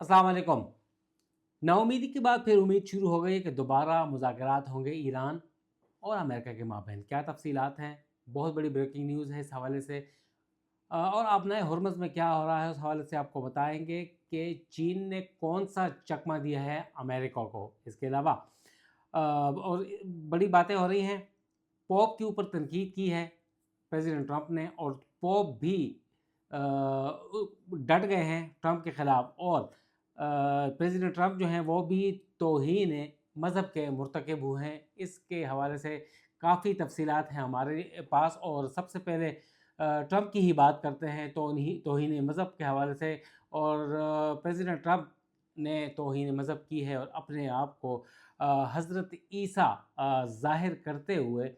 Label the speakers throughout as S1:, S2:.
S1: अस्सलाम वालेकुम। नाउमीदी के बाद फिर उम्मीद शुरू हो गई है कि दोबारा मुज़ाकरात होंगे ईरान और अमेरिका के माबैन। क्या तफ़सीलात हैं? बहुत बड़ी ब्रेकिंग न्यूज़ है इस हवाले से। और आपने हुर्मुज़ में क्या हो रहा है उस हवाले से आपको बताएँगे कि चीन ने कौन-सा चकमा दिया है अमेरिका को। इसके अलावा और बड़ी बातें हो रही हैं, पोप के ऊपर तनकीद की है प्रेसिडेंट ट्रंप ने और पोप भी डट गए हैं ट्रंप के ख़िलाफ़ और प्रेसिडेंट ट्रंप जो हैं वो भी तौहीन मज़हब के मुर्तकिब हुए हैं। इसके हवाले से काफ़ी तफ़सीलात हैं हमारे पास और सबसे पहले ट्रंप की ही बात करते हैं तौहीन मज़हब के हवाले से। और प्रेसिडेंट ट्रंप ने तौहीन मज़हब की है और अपने आप को हज़रत ईसा ज़ाहिर करते हुए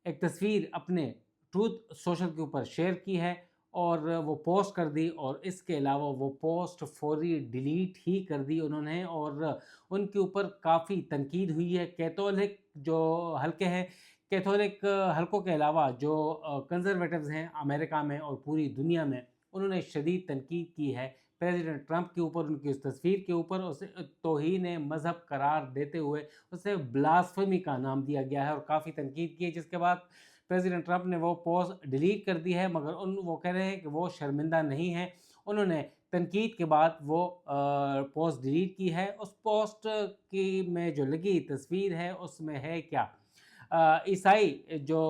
S1: एक तस्वीर अपने ट्रूथ सोशल के ऊपर शेयर की है और वो पोस्ट कर दी और इसके अलावा वो पोस्ट फौरी डिलीट ही कर दी उन्होंने और उनके ऊपर काफ़ी तनकीद हुई है। कैथोलिक जो हलके हैं, कैथोलिक हलकों के अलावा जो कंज़र्वेटिव्स हैं अमेरिका में और पूरी दुनिया में, उन्होंने शदीद तनकीद की है प्रेसिडेंट ट्रंप के ऊपर, उनकी उस तस्वीर के ऊपर। उसे तौहीन मज़हब करार देते हुए उसे ब्लास्फेमी का नाम दिया गया है और काफ़ी तनकीद की है, जिसके बाद प्रेसिडेंट ट्रंप ने वो पोस्ट डिलीट कर दी है। मगर वो कह रहे हैं कि वो शर्मिंदा नहीं हैं। उन्होंने तनकीद के बाद वो पोस्ट डिलीट की है। उस पोस्ट की में जो लगी तस्वीर है उसमें है क्या, ईसाई जो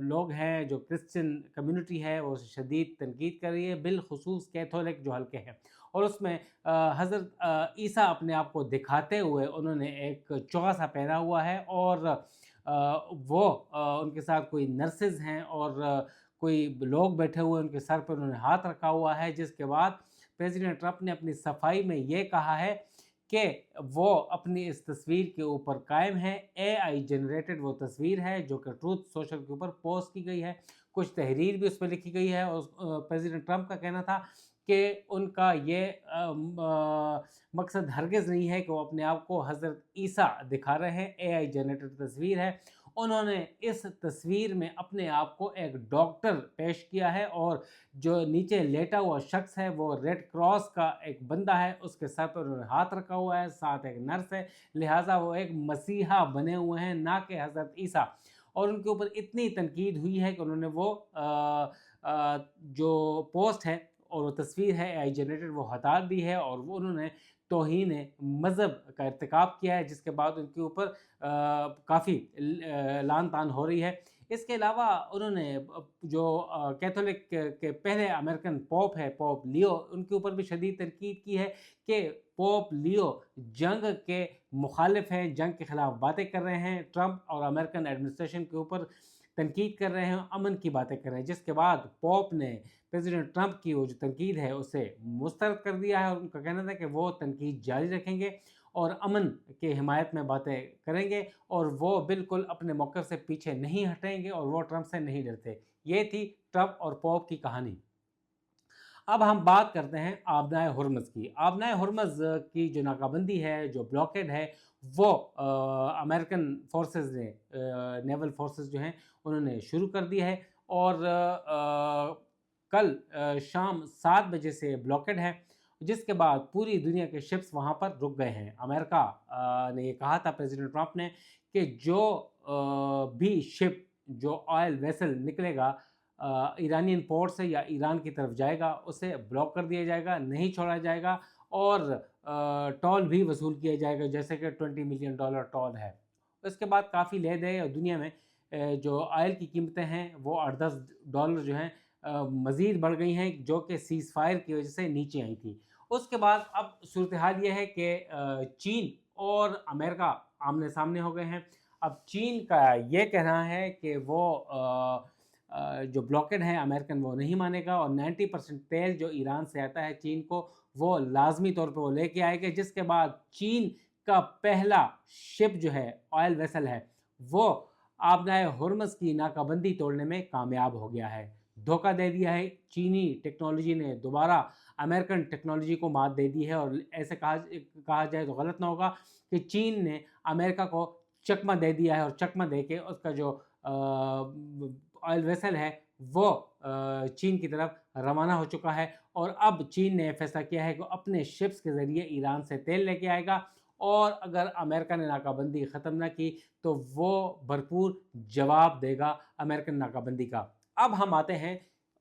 S1: लोग हैं, जो क्रिश्चियन कम्युनिटी है, वो शदीद तनकीद कर रही है, बिलखुसूस कैथोलिक जो हल्के हैं। और उसमें हज़रत ईसा अपने आप को दिखाते हुए उन्होंने एक चौगा-सा पहना हुआ है और वो उनके साथ कोई नर्सेज़ हैं और कोई लोग बैठे हुए हैं, उनके सर पे उन्होंने हाथ रखा हुआ है। जिसके बाद प्रेसिडेंट ट्रंप ने अपनी सफाई में ये कहा है कि वो अपनी इस तस्वीर के ऊपर कायम है। एआई जनरेटेड वो तस्वीर है जो कि ट्रूथ सोशल के ऊपर पोस्ट की गई है। कुछ तहरीर भी उस पे लिखी गई है और प्रेसिडेंट ट्रंप का कहना था कि उनका ये मकसद हरगिज़ नहीं है कि वो अपने आप को हज़रत ईसा दिखा रहे हैं, एआई जनरेटेड तस्वीर है। उन्होंने इस तस्वीर में अपने आप को एक डॉक्टर पेश किया है और जो नीचे लेटा हुआ शख्स है वो रेड क्रॉस का एक बंदा है, उसके सर पर उन्होंने हाथ रखा हुआ है, साथ एक नर्स है, लिहाजा वो एक मसीहा बने हुए हैं, ना कि हज़रत ईसा। और उनके ऊपर इतनी तनकीद हुई है कि उन्होंने वो जो पोस्ट है और वो तस्वीर है एआई जनरेटेड वो हटा दी है और वो उन्होंने तौहीन मज़हब का इर्तिकाब किया है, जिसके बाद उनके ऊपर काफ़ी लान तान हो रही है। इसके अलावा उन्होंने जो कैथोलिक के पहले अमेरिकन पोप है, पोप लियो, उनके ऊपर भी शदीद तनकीद की है कि पोप लियो जंग के मुखालिफ हैं, जंग के ख़िलाफ़ बातें कर रहे हैं, ट्रंप और अमेरिकन एडमिनिस्ट्रेशन के ऊपर तनकीद कर रहे हैं, अमन की बातें कर रहे हैं। जिसके बाद पोप ने प्रेसिडेंट ट्रंप की वो जो तनकीद है उसे मुस्तरद कर दिया है और उनका कहना था कि वो तनकीद जारी रखेंगे और अमन की हिमायत में बातें करेंगे और वो बिल्कुल अपने मौक़िफ़ से पीछे नहीं हटेंगे और वो ट्रंप से नहीं डरते। ये थी ट्रंप और पोप की कहानी। अब हम बात करते हैं आबनाए हुर्मुज़ की। आबनाए हुर्मुज़ की जो नाकाबंदी है, जो ब्लॉकेड है, वो अमेरिकन फ़ोर्सेज़ ने नेवल फ़ोर्सेज़ जो हैं, उन्होंने शुरू कर दी है और कल शाम 7 बजे से ब्लॉकेड है, जिसके बाद पूरी दुनिया के शिप्स वहाँ पर रुक गए हैं। अमेरिका ने ये कहा था प्रेसिडेंट ट्रंप ने कि जो भी शिप, जो ऑयल वेसल निकलेगा ईरानियन पोर्ट से या ईरान की तरफ जाएगा, उसे ब्लॉक कर दिया जाएगा, नहीं छोड़ा जाएगा और टोल भी वसूल किया जाएगा, जैसे कि $20 मिलियन टोल है। उसके बाद काफ़ी ले-दे और दुनिया में जो ऑयल की कीमतें हैं, वो $8-10 जो हैं मज़ीद बढ़ गई हैं, जो कि सीज़ फायर की वजह से नीचे आई थी। उसके बाद अब सूरत-ए-हाल ये है कि चीन और अमेरिका आमने-सामने हो गए हैं। अब चीन का ये कहना है कि वो जो ब्लॉकेड है अमेरिकन वो नहीं मानेगा और 90% तेल जो ईरान से आता है चीन को, वो लाज़मी तौर पे वो लेके आएगा, जिसके बाद चीन का पहला शिप जो है, ऑयल वेसल है, वो आबनाए हुर्मुज़ की नाकाबंदी तोड़ने में कामयाब हो गया है। धोखा दे दिया है, चीनी टेक्नोलॉजी ने दोबारा अमेरिकन टेक्नोलॉजी को मात दे दी है और ऐसे कहा जाए तो गलत ना होगा कि चीन ने अमेरिका को चकमा दे दिया है और चकमा दे के उसका जो ऑयल वेसल है वो चीन की तरफ روانہ ہو چکا ہے، اور اب چین نے فیصلہ کیا ہے کہ وہ اپنے شپس کے ذریعے ایران سے تیل لے کے آئے گا، اور اگر امریکہ نے ناکہ بندی ختم نہ کی تو وہ بھرپور جواب دے گا امریکن ناکہ بندی کا۔ اب ہم آتے ہیں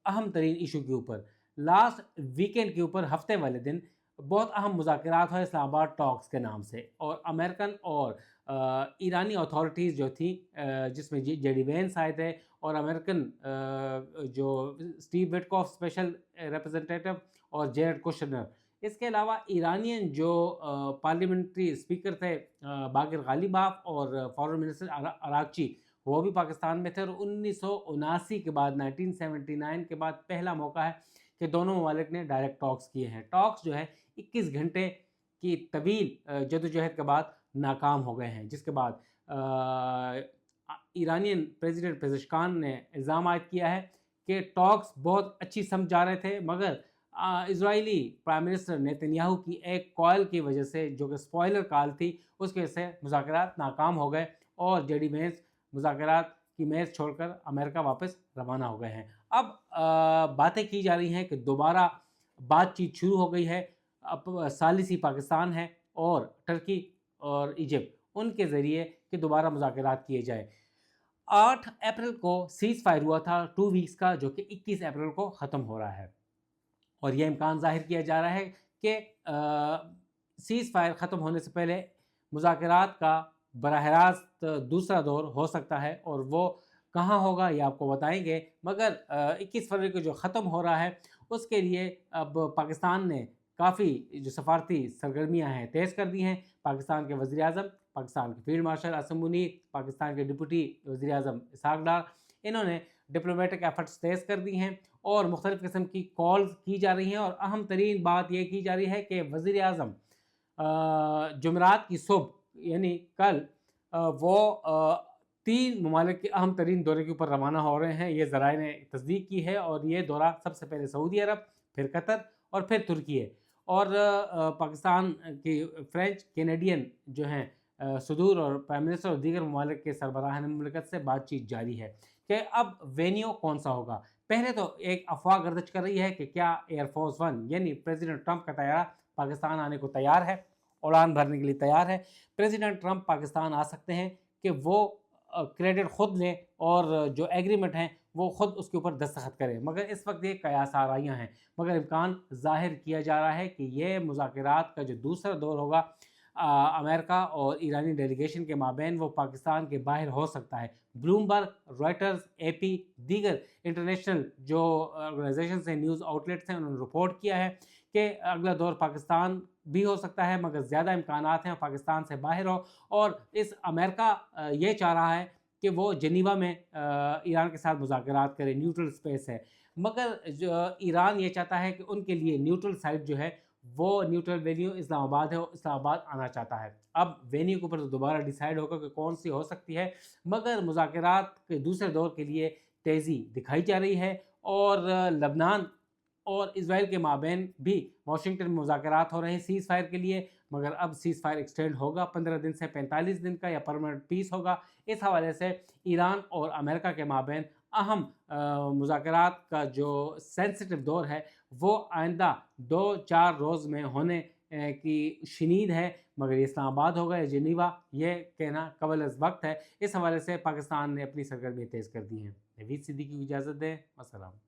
S1: اہم ترین ایشو کے اوپر۔ لاسٹ ویکینڈ کے اوپر ہفتے والے دن بہت اہم مذاکرات ہوئے اسلام آباد ٹاکس کے نام سے، اور امریکن اور ایرانی اتھارٹیز جو تھیں، جس میں جے ڈی وینس آئے تھے، اور امریکن جو اسٹیو وٹکوف اسپیشل ریپرزنٹیٹو، اور جیرڈ کوشنر، اس کے علاوہ ایرانین جو پارلیمنٹری اسپیکر تھے باقر غالیباف اور فارن منسٹر اراغچی، وہ بھی پاکستان میں تھے، اور 1979 کے بعد 1979 کے بعد پہلا موقع ہے کہ دونوں ممالک نے ڈائریکٹ ٹاکس کیے ہیں۔ ٹاکس جو ہے 21 گھنٹے کی طویل جدوجہد کے بعد ناکام ہو گئے ہیں، جس کے بعد ایرانین پریزیڈنٹ پزشکان نے الزام عائد کیا ہے کہ ٹاکس بہت اچھی سمجھ جا رہے تھے، مگر اسرائیلی پرائم منسٹر نیتن یاہو کی ایک کال کی وجہ سے، جو کہ سپوائلر کال تھی، اس کی وجہ سے مذاکرات ناکام ہو گئے، اور جے ڈی وینس مذاکرات کی میز چھوڑ کر امریکہ واپس روانہ ہو گئے ہیں۔ اب باتیں کی جا رہی ہیں کہ دوبارہ بات چیت شروع ہو گئی ہے، اب ثالثی پاکستان ہے، اور ترکی اور ایجپٹ، ان کے ذریعے کہ دوبارہ مذاکرات کیے جائے۔ 8 اپریل کو سیز فائر ہوا تھا 2 ویکس کا، جو کہ 21 اپریل کو ختم ہو رہا ہے، اور یہ امکان ظاہر کیا جا رہا ہے کہ سیز فائر ختم ہونے سے پہلے مذاکرات کا براہ راست دوسرا دور ہو سکتا ہے، اور وہ کہاں ہوگا یہ آپ کو بتائیں گے، مگر 21 فروری کو جو ختم ہو رہا ہے اس کے لیے اب پاکستان نے کافی جو سفارتی سرگرمیاں ہیں تیز کر دی ہیں۔ پاکستان کے وزیر اعظم، پاکستان کے فیلڈ مارشل عاصم منیر، پاکستان کے ڈپٹی وزیر اعظم اسحاق ڈار، انہوں نے ڈپلومیٹک ایفرٹس تیز کر دی ہیں، اور مختلف قسم کی کالز کی جا رہی ہیں، اور اہم ترین بات یہ کی جا رہی ہے کہ وزیر اعظم جمعرات کی صبح یعنی کل وہ 3 ممالک کے اہم ترین دورے کے اوپر روانہ ہو رہے ہیں۔ یہ ذرائع نے تصدیق کی ہے، اور یہ دورہ سب سے پہلے سعودی عرب، پھر قطر، اور پھر ترکی ہے، اور پاکستان کی فرینچ کینیڈین جو ہیں صدور اور پرائم منسٹر اور دیگر ممالک کے سربراہان مملکت سے بات چیت جاری ہے کہ اب وینیو کون سا ہوگا۔ پہلے تو ایک افواہ گردش کر رہی ہے کہ کیا ایئر فورس 1 یعنی پریزیڈنٹ ٹرمپ کا طیارہ پاکستان آنے کو تیار ہے، اڑان بھرنے کے لیے تیار ہے۔ پریزیڈنٹ ٹرمپ پاکستان آ سکتے ہیں کہ وہ کریڈٹ خود لیں، اور جو ایگریمنٹ ہیں وہ خود اس کے اوپر دستخط کریں، مگر اس وقت یہ قیاس آرائیاں ہیں، مگر امکان ظاہر کیا جا رہا ہے کہ یہ مذاکرات کا جو دوسرا دور ہوگا امریکہ اور ایرانی ڈیلیگیشن کے مابین، وہ پاکستان کے باہر ہو سکتا ہے۔ بلومبرگ، رائٹرز، اے پی، دیگر انٹرنیشنل جو آرگنائزیشنز ہیں، نیوز آؤٹلیٹس ہیں، انہوں نے رپورٹ کیا ہے کہ اگلا دور پاکستان بھی ہو سکتا ہے، مگر زیادہ امکانات ہیں پاکستان سے باہر ہو، اور اس امریکہ یہ چاہ رہا ہے کہ وہ جنیوا میں ایران کے ساتھ مذاکرات کرے، نیوٹرل اسپیس ہے، مگر جو ایران یہ چاہتا ہے کہ ان کے لیے نیوٹرل سائٹ جو ہے وہ نیوٹرل وینیو اسلام آباد ہے، اور اسلام آباد آنا چاہتا ہے۔ اب وینیو کے اوپر تو دوبارہ ڈیسائیڈ ہوگا کہ کون سی ہو سکتی ہے، مگر مذاکرات کے دوسرے دور کے لیے تیزی دکھائی جا رہی ہے، اور لبنان اور اسرائیل کے مابین بھی واشنگٹن میں مذاکرات ہو رہے ہیں سیز فائر کے لیے، مگر اب سیز فائر ایکسٹینڈ ہوگا 15 دن سے 45 دن کا، یا پرماننٹ پیس ہوگا۔ اس حوالے سے ایران اور امریکہ کے مابین اہم مذاکرات کا جو سینسٹیو دور ہے وہ آئندہ 2-4 روز میں ہونے کی شنید ہے، مگر یہ اسلام آباد ہوگا یا جنیوا، یہ کہنا قبل از وقت ہے۔ اس حوالے سے پاکستان نے اپنی سرگرمیاں تیز کر دی ہیں۔ نوید صدیقی کو اجازت دیں، السلام۔